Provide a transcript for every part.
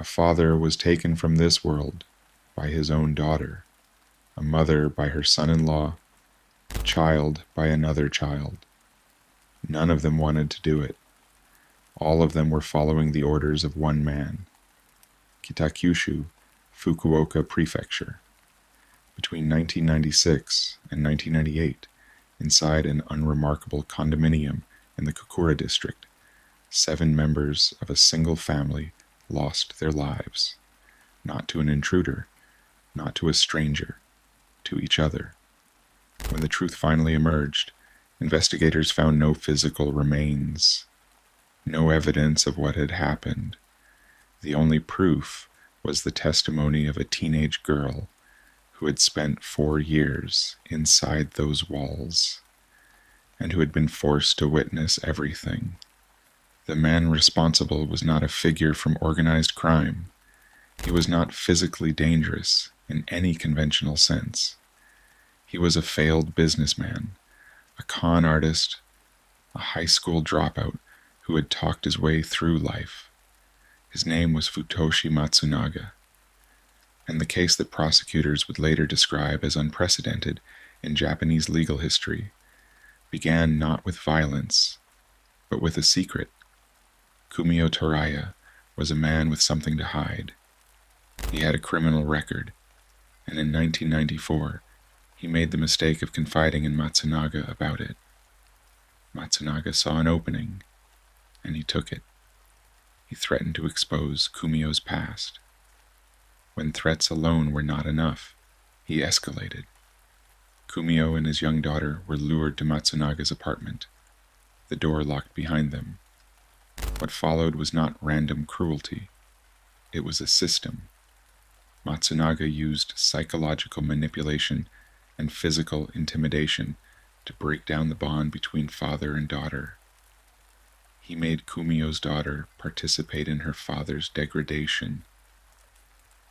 A father was taken from this world by his own daughter, a mother by her son-in-law, a child by another child. None of them wanted to do it. All of them were following the orders of one man. Kitakyushu, Fukuoka Prefecture. Between 1996 and 1998, inside an unremarkable condominium in the Kokura district, 7 members of a single family lost their lives. Not to an intruder, not to a stranger, to each other. When the truth finally emerged, investigators found no physical remains, no evidence of what had happened. The only proof was the testimony of a teenage girl who had spent 4 years inside those walls, and who had been forced to witness everything. The man responsible was not a figure from organized crime. He was not physically dangerous in any conventional sense. He was a failed businessman, a con artist, a high school dropout who had talked his way through life. His name was Futoshi Matsunaga, and the case that prosecutors would later describe as unprecedented in Japanese legal history began not with violence, but with a secret. Kumio Toraya was a man with something to hide. He had a criminal record, and in 1994, he made the mistake of confiding in Matsunaga about it. Matsunaga saw an opening, and he took it. He threatened to expose Kumio's past. When threats alone were not enough, he escalated. Kumio and his young daughter were lured to Matsunaga's apartment, the door locked behind them. What followed was not random cruelty. It was a system. Matsunaga used psychological manipulation and physical intimidation to break down the bond between father and daughter. He made Kumio's daughter participate in her father's degradation.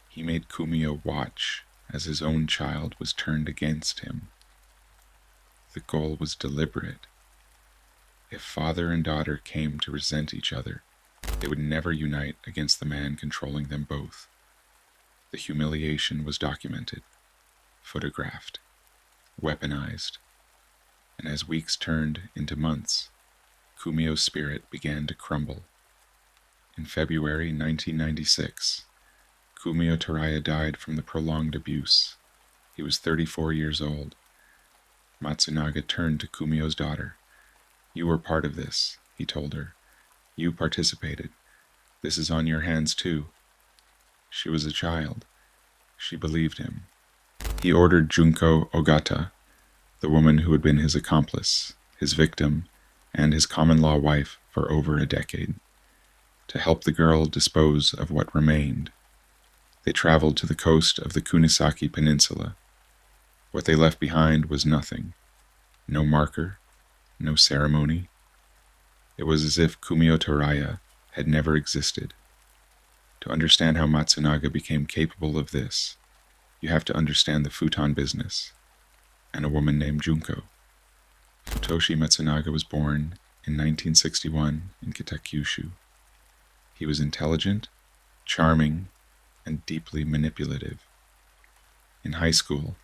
He made Kumio watch as his own child was turned against him. The goal was deliberate. If father and daughter came to resent each other, they would never unite against the man controlling them both. The humiliation was documented, photographed, weaponized, and as weeks turned into months, Kumio's spirit began to crumble. In February 1996, Kumio Toraya died from the prolonged abuse. He was 34 years old. Matsunaga turned to Kumio's daughter. "You were part of this," he told her. "You participated. This is on your hands too." She was a child. She believed him. He ordered Junko Ogata, the woman who had been his accomplice, his victim, and his common-law wife for over a decade, to help the girl dispose of what remained. They traveled to the coast of the Kunisaki Peninsula. What they left behind was nothing. No marker, no ceremony. It was as if Kumio Toraya had never existed. To understand how Matsunaga became capable of this, you have to understand the futon business and a woman named Junko. Futoshi Matsunaga was born in 1961 in Kitakyushu. He was intelligent, charming, and deeply manipulative. In high school,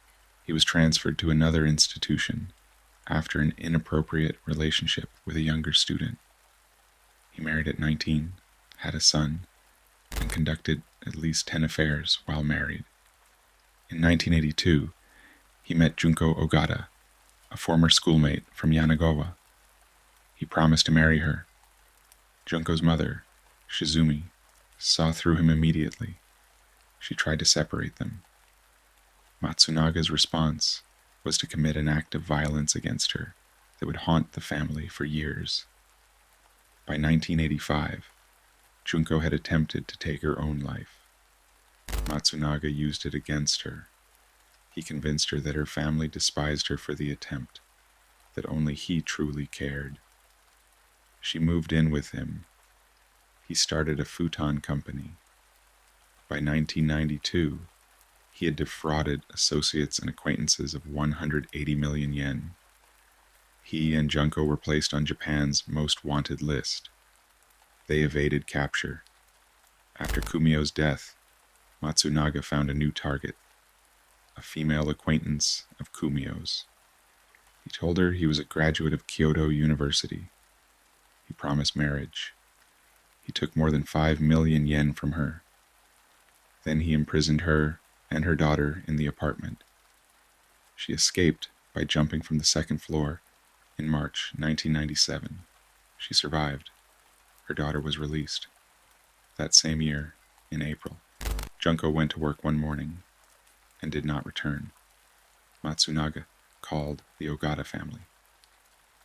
he was transferred to another institution after an inappropriate relationship with a younger student. He married at 19, had a son, and conducted at least 10 affairs while married. In 1982, he met Junko Ogata, a former schoolmate from Yanagawa. He promised to marry her. Junko's mother, Shizumi, saw through him immediately. She tried to separate them. Matsunaga's response was to commit an act of violence against her that would haunt the family for years. By 1985, Junko had attempted to take her own life. Matsunaga used it against her. He convinced her that her family despised her for the attempt, that only he truly cared. She moved in with him. He started a futon company. By 1992, he had defrauded associates and acquaintances of 180 million yen. He and Junko were placed on Japan's most wanted list. They evaded capture. After Kumio's death, Matsunaga found a new target, a female acquaintance of Kumio's. He told her he was a graduate of Kyoto University. He promised marriage. He took more than 5 million yen from her. Then he imprisoned her and her daughter in the apartment. She escaped by jumping from the second floor in March 1997. She survived. Her daughter was released. That same year, in April, Junko went to work one morning and did not return. Matsunaga called the Ogata family.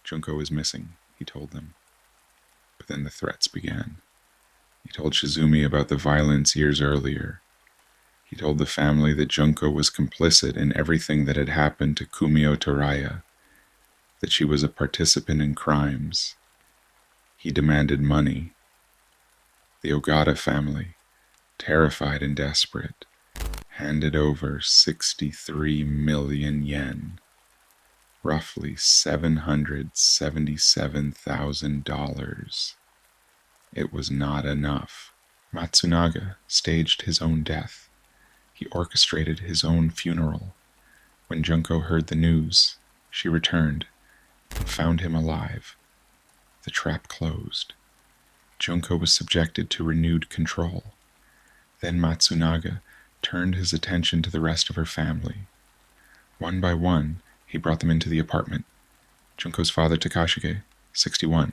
Junko is missing, he told them. But then the threats began. He told Shizumi about the violence years earlier. He told the family that Junko was complicit in everything that had happened to Kumio Toraya, that she was a participant in crimes. He demanded money. The Ogata family, terrified and desperate, handed over 63 million yen, roughly $777,000. It was not enough. Matsunaga staged his own death. He orchestrated his own funeral. When Junko heard the news, she returned and found him alive. The trap closed. Junko was subjected to renewed control. Then Matsunaga turned his attention to the rest of her family. One by one, he brought them into the apartment. Junko's father Takashige, 61.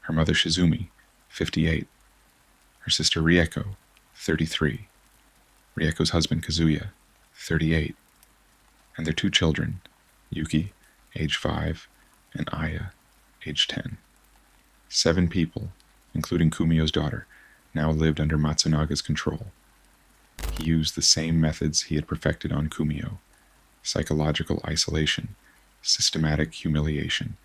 Her mother Shizumi, 58. Her sister Rieko, 33. Rieko's husband Kazuya, 38. And their 2 children, Yuki, age 5, and Aya, age 10. 7 people, including Kumio's daughter, now lived under Matsunaga's control. He used the same methods he had perfected on Kumio: psychological isolation, systematic humiliation,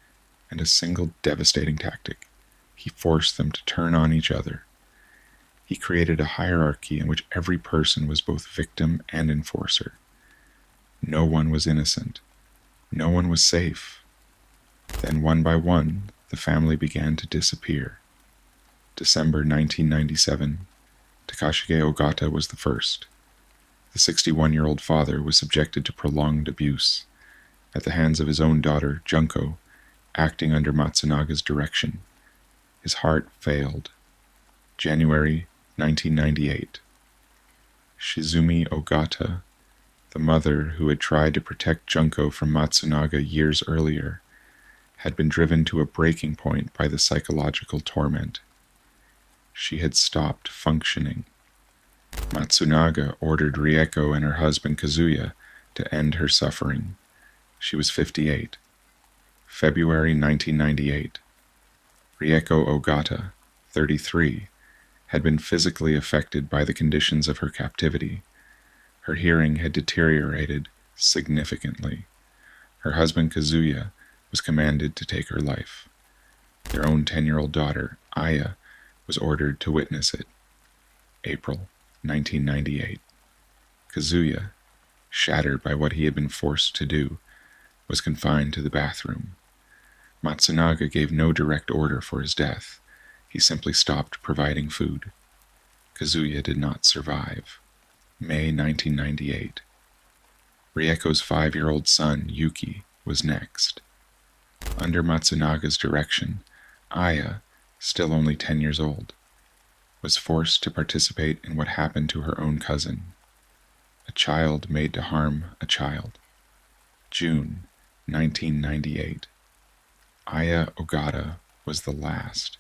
and a single devastating tactic. He forced them to turn on each other. He created a hierarchy in which every person was both victim and enforcer. No one was innocent. No one was safe. Then one by one, the family began to disappear. December 1997, Takashige Ogata was the first. The 61-year-old father was subjected to prolonged abuse at the hands of his own daughter, Junko, acting under Matsunaga's direction. His heart failed. January 1998. Shizumi Ogata, the mother who had tried to protect Junko from Matsunaga years earlier, had been driven to a breaking point by the psychological torment. She had stopped functioning. Matsunaga ordered Rieko and her husband Kazuya to end her suffering. She was 58. February 1998. Rieko Ogata, 33, had been physically affected by the conditions of her captivity. Her hearing had deteriorated significantly. Her husband Kazuya was commanded to take her life. Their own 10-year-old daughter, Aya, was ordered to witness it. April 1998. Kazuya, shattered by what he had been forced to do, was confined to the bathroom. Matsunaga gave no direct order for his death. He simply stopped providing food. Kazuya did not survive. May 1998. Rieko's 5-year-old son, Yuki, was next. Under Matsunaga's direction, Aya, still only 10 years old, was forced to participate in what happened to her own cousin. A child made to harm a child. June 1998. Aya Ogata was the last.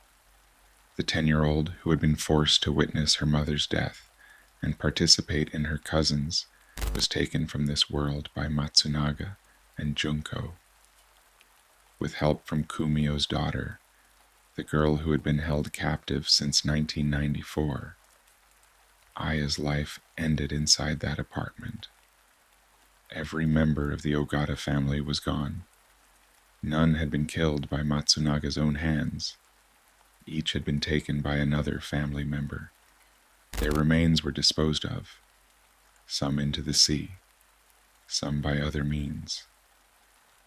The 10-year-old who had been forced to witness her mother's death and participate in her cousin's was taken from this world by Matsunaga and Junko. With help from Kumio's daughter, the girl who had been held captive since 1994, Aya's life ended inside that apartment. Every member of the Ogata family was gone. None had been killed by Matsunaga's own hands. Each had been taken by another family member. Their remains were disposed of, some into the sea, some by other means.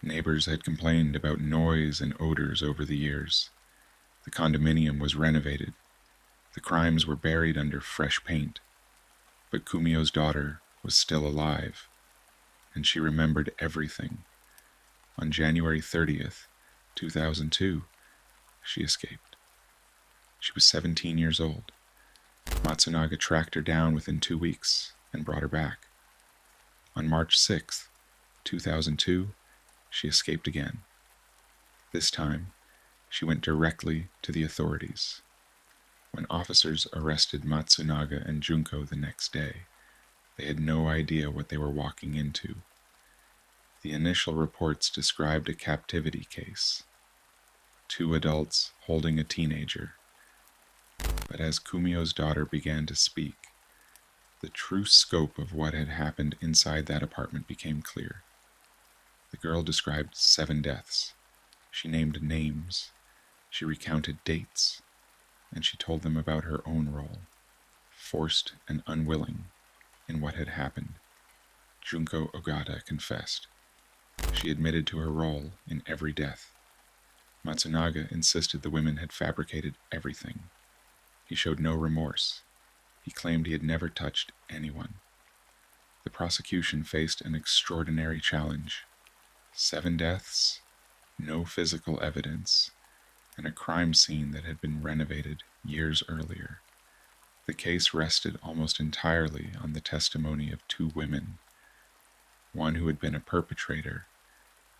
Neighbors had complained about noise and odors over the years. The condominium was renovated. The crimes were buried under fresh paint, but Kumio's daughter was still alive, and she remembered everything. On January 30th, 2002, she escaped. She was 17 years old. Matsunaga tracked her down within 2 weeks and brought her back. On March 6th, 2002, she escaped again. This time, she went directly to the authorities. When officers arrested Matsunaga and Junko the next day, they had no idea what they were walking into. The initial reports described a captivity case, 2 adults holding a teenager. But as Kumio's daughter began to speak, the true scope of what had happened inside that apartment became clear. The girl described 7 deaths. She named names. She recounted dates. And she told them about her own role, forced and unwilling, in what had happened. Junko Ogata confessed. She admitted to her role in every death. Matsunaga insisted the women had fabricated everything. He showed no remorse. He claimed he had never touched anyone. The prosecution faced an extraordinary challenge. 7 deaths, no physical evidence, and a crime scene that had been renovated years earlier. The case rested almost entirely on the testimony of 2 women, one who had been a perpetrator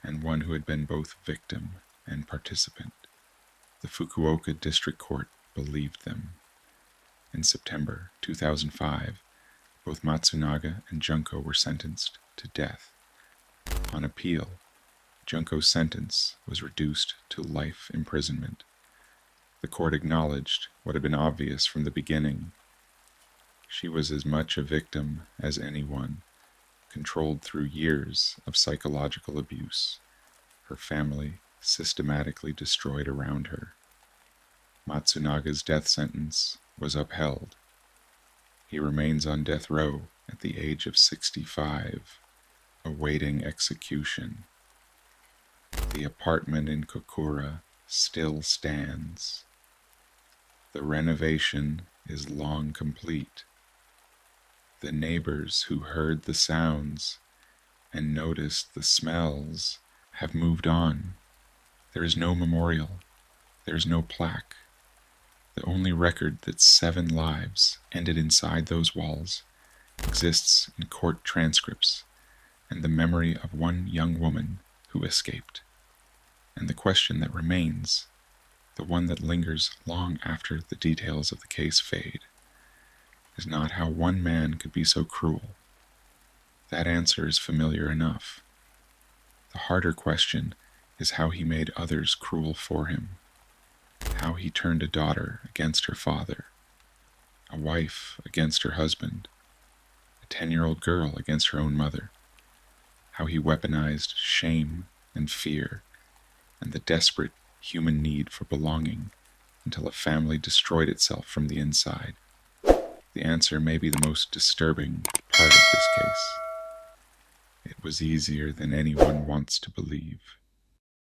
and one who had been both victim and participant. The Fukuoka District Court believed them. In September 2005, both Matsunaga and Junko were sentenced to death. On appeal, Junko's sentence was reduced to life imprisonment. The court acknowledged what had been obvious from the beginning. She was as much a victim as anyone, controlled through years of psychological abuse, her family systematically destroyed around her. Matsunaga's death sentence was upheld. He remains on death row at the age of 65, awaiting execution. The apartment in Kokura still stands. The renovation is long complete. The neighbors who heard the sounds and noticed the smells have moved on. There is no memorial. There is no plaque. The only record that 7 lives ended inside those walls exists in court transcripts and the memory of one young woman who escaped. And the question that remains, the one that lingers long after the details of the case fade, is not how one man could be so cruel. That answer is familiar enough. The harder question is how he made others cruel for him, how he turned a daughter against her father, a wife against her husband, a 10-year-old girl against her own mother, how he weaponized shame and fear and the desperate human need for belonging until a family destroyed itself from the inside. The answer may be the most disturbing part of this case. It was easier than anyone wants to believe.